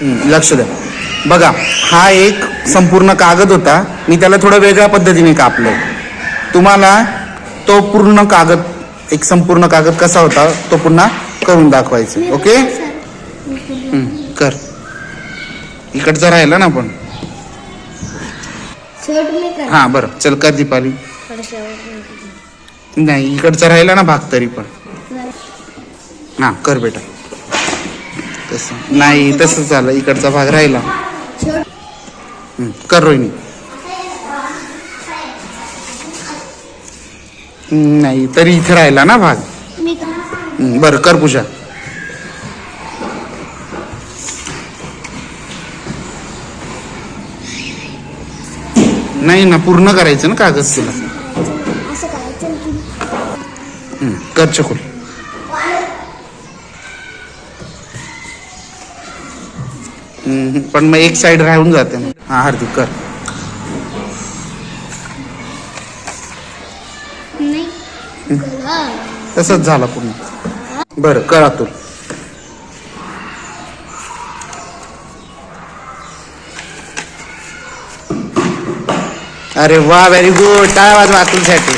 लक्ष द्या बघा, हा एक संपूर्ण कागद होता, मी त्याला थोडं वेगळ्या पद्धतीने कापलं. तुम्हाला तो पूर्ण कागद, एक संपूर्ण कागद कसा होता तो पुन्हा करून दाखवायचा. ओके, कर. इकडचा राहिला ना पण. हा बरं, चल कर दीपाली. नाही, इकडचा राहिला ना भाग तरी पण. हा कर बेटा. तसं नाही, तसंच झालं, इकडचा भाग राहिला. कर रोहिणी. नाही, तरी इथे राहिला ना भाग. बरं कर पूजा. नाही ना, पूर्ण करायचं ना कागद तुला. कर चकुल. पण मग एक साइड राहून जाते ना. हा हार्दिक कर. तसंच झालं पूर्ण. बरं कर अतुल. अरे वा, व्हेरी गुड. टाळ्या वाजवा अतुलसाठी.